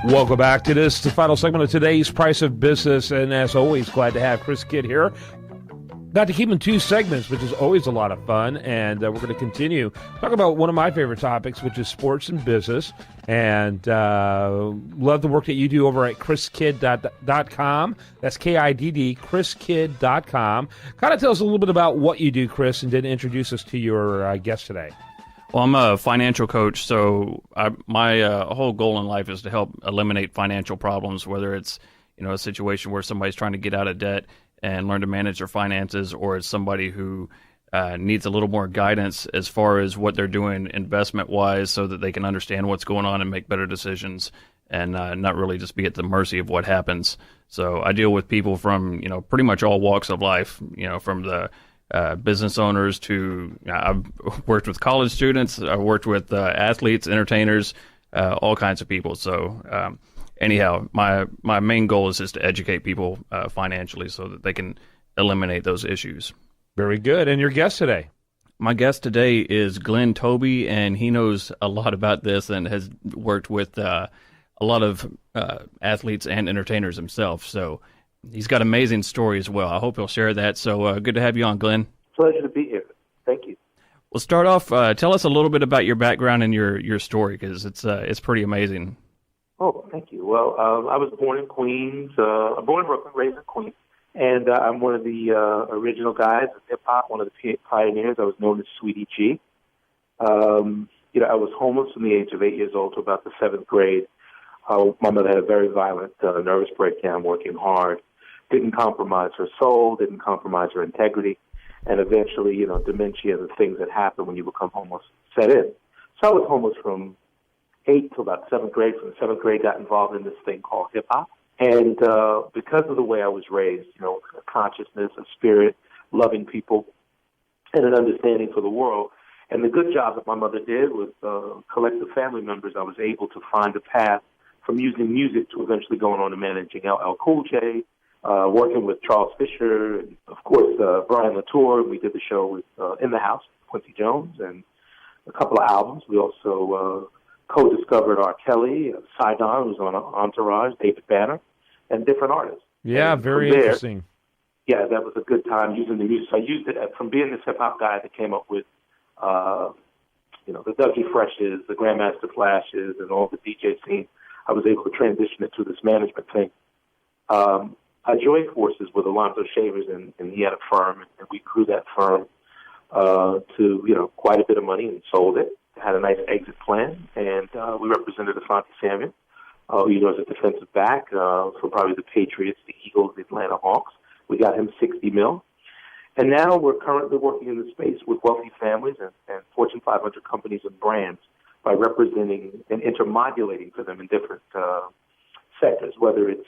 Welcome back to this, the final segment of today's Price of Business, and as always, glad to have Chris Kidd here. Got to keep in two segments, which is always a lot of fun, and we're going to continue talk about one of my favorite topics, which is sports and business, and love the work that you do over at chriskidd.com. That's Kidd, chriskidd.com. Kind of tell us a little bit about what you do, Chris, and then introduce us to your guest today. Well, I'm a financial coach, so my whole goal in life is to help eliminate financial problems, whether it's a situation where somebody's trying to get out of debt and learn to manage their finances, or it's somebody who needs a little more guidance as far as what they're doing investment-wise so that they can understand what's going on and make better decisions and not really just be at the mercy of what happens. So I deal with people from, pretty much all walks of life, from the business owners to I've worked with college students, I've worked with athletes, entertainers, all kinds of people. So anyhow, my main goal is just to educate people financially so that they can eliminate those issues. Very good. And your guest today? My guest today is Glenn Toby, and he knows a lot about this and has worked with a lot of athletes and entertainers himself. So he's got an amazing story as well. I hope he'll share that. So good to have you on, Glenn. Pleasure to be here. Thank you. Well, start off, tell us a little bit about your background and your story, because it's pretty amazing. Oh, thank you. Well, I was born in Queens, born in Brooklyn, raised in Queens, and I'm one of the original guys of hip-hop, one of the pioneers. I was known as Sweetie G. I was homeless from the age of 8 years old to about the 7th grade. My mother had a very violent nervous breakdown, working hard, didn't compromise her soul, didn't compromise her integrity, and eventually, dementia and the things that happen when you become homeless set in. So I was homeless from 8 to about 7th grade. From the 7th grade, got involved in this thing called hip-hop. And because of the way I was raised, a consciousness, a spirit, loving people, and an understanding for the world, and the good job that my mother did with collective family members, I was able to find a path from using music to eventually going on to managing LL Cool J, working with Charles Fisher, and of course, Brian Latour. We did the show with In the House, Quincy Jones, and a couple of albums. We also co-discovered R. Kelly, Sidon, who's on Entourage, David Banner, and different artists. Yeah, and very interesting. Yeah, that was a good time using the music. So I used it from being this hip-hop guy that came up with, the Dougie Freshes, the Grandmaster Flashes, and all the DJ scene. I was able to transition it to this management thing. I joined forces with Alonzo Shavers, and he had a firm, and we grew that firm to, quite a bit of money and sold it. Had a nice exit plan, and we represented Asante Samuel, who was a defensive back for probably the Patriots, the Eagles, the Atlanta Hawks. We got him $60 million. And now we're currently working in the space with wealthy families and Fortune 500 companies and brands by representing and intermodulating for them in different sectors, whether it's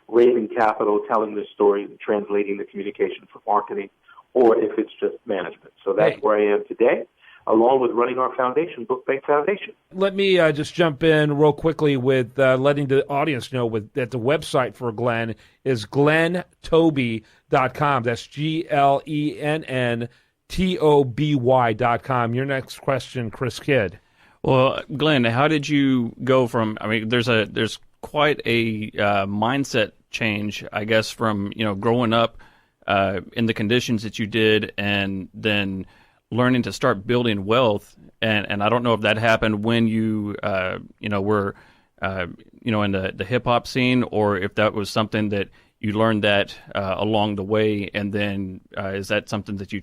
raising capital, telling their story, and translating the communication for marketing, or if it's just management. So that's where I am today, along with running our foundation, Book Bank Foundation. Let me just jump in real quickly with letting the audience know that the website for Glenn is glenntoby.com. That's GLENNTOBY.com. Your next question, Chris Kidd. Well, Glenn, how did you go from? There's quite a mindset change, I guess, from growing up in the conditions that you did, and then learning to start building wealth. And I don't know if that happened when you were in the hip hop scene, or if that was something that you learned that along the way, and then is that something that you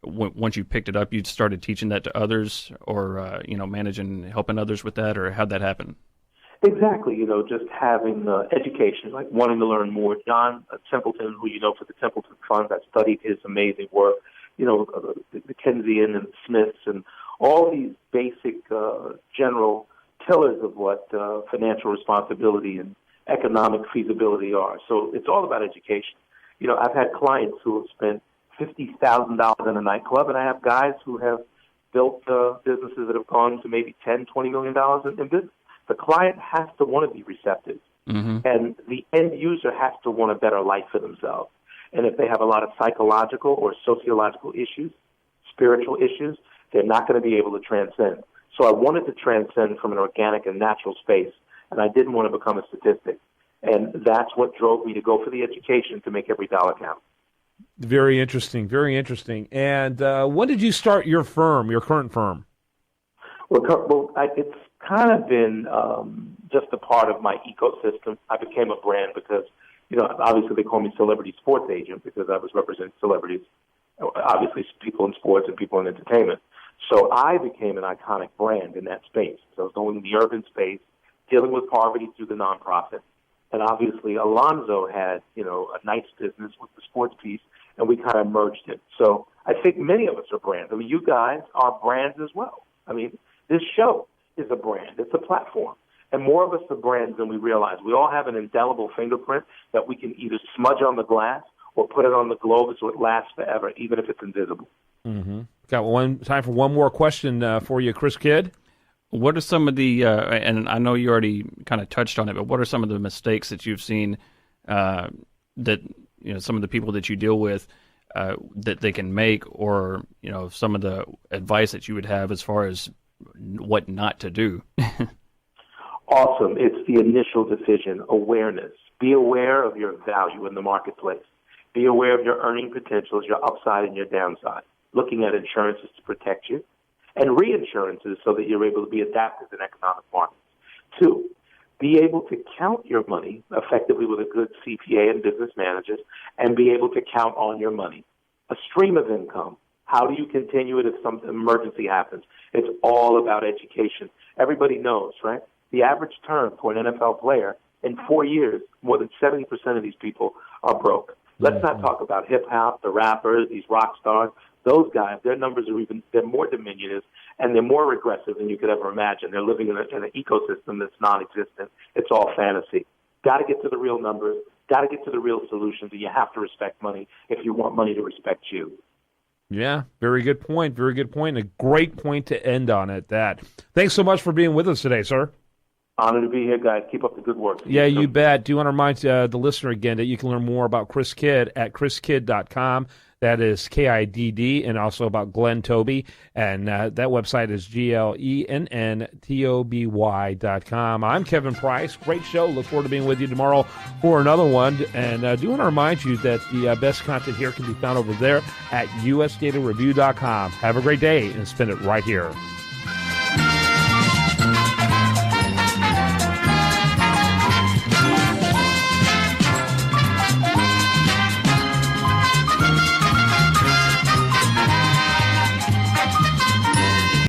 once you picked it up, you started teaching that to others, or managing, helping others with that, or how'd that happen? Exactly, just having education, like wanting to learn more. John Templeton, who for the Templeton Fund, I studied his amazing work, the Keynesian and Smiths and all these basic general pillars of what financial responsibility and economic feasibility are. So it's all about education. I've had clients who have spent $50,000 in a nightclub, and I have guys who have built businesses that have gone to maybe $10, $20 million in business. The client has to want to be receptive, and the end user has to want a better life for themselves. And if they have a lot of psychological or sociological issues, spiritual issues, they're not going to be able to transcend. So I wanted to transcend from an organic and natural space and I didn't want to become a statistic. And that's what drove me to go for the education to make every dollar count. Very interesting, very interesting. And when did you start your firm, your current firm? It's kind of been just a part of my ecosystem. I became a brand because, obviously they call me celebrity sports agent because I was representing celebrities, obviously people in sports and people in entertainment. So I became an iconic brand in that space. So I was going in the urban space, dealing with poverty through the nonprofit. And obviously Alonzo had, a nice business with the sports piece, and we kind of merged it. So I think many of us are brands. I mean, you guys are brands as well. I mean, this show is a brand. It's a platform. And more of us are brands than we realize. We all have an indelible fingerprint that we can either smudge on the glass or put it on the globe so it lasts forever, even if it's invisible. Mm-hmm. Got time for one more question for you, Chris Kidd. What are some of the, and I know you already kind of touched on it, but what are some of the mistakes that you've seen that, some of the people that you deal with that they can make, or, some of the advice that you would have as far as what not to do? Awesome. It's the initial decision, awareness. Be aware of your value in the marketplace. Be aware of your earning potentials, your upside and your downside. Looking at insurances to protect you, and reinsurances so that you're able to be adaptive in economic markets. 2, be able to count your money effectively with a good CPA and business managers, and be able to count on your money. A stream of income. How do you continue it if some emergency happens? It's all about education. Everybody knows, right? The average term for an NFL player in 4 years, more than 70% of these people are broke. Let's not talk about hip-hop, the rappers, these rock stars. Those guys, their numbers they're more diminutive, and they're more regressive than you could ever imagine. They're living in an ecosystem that's non-existent. It's all fantasy. Got to get to the real numbers. Got to get to the real solutions, and you have to respect money if you want money to respect you. Yeah, very good point. Very good point. A great point to end on at that. Thanks so much for being with us today, sir. Honor to be here, guys. Keep up the good work. Yeah, you bet. Do you want to remind the listener again that you can learn more about Chris Kidd at chriskidd.com. That is KIDD, and also about Glenn Toby. And that website is GLENNTOBY.com. I'm Kevin Price. Great show. Look forward to being with you tomorrow for another one. And do want to remind you that the best content here can be found over there at usdatareview.com. Have a great day and spend it right here.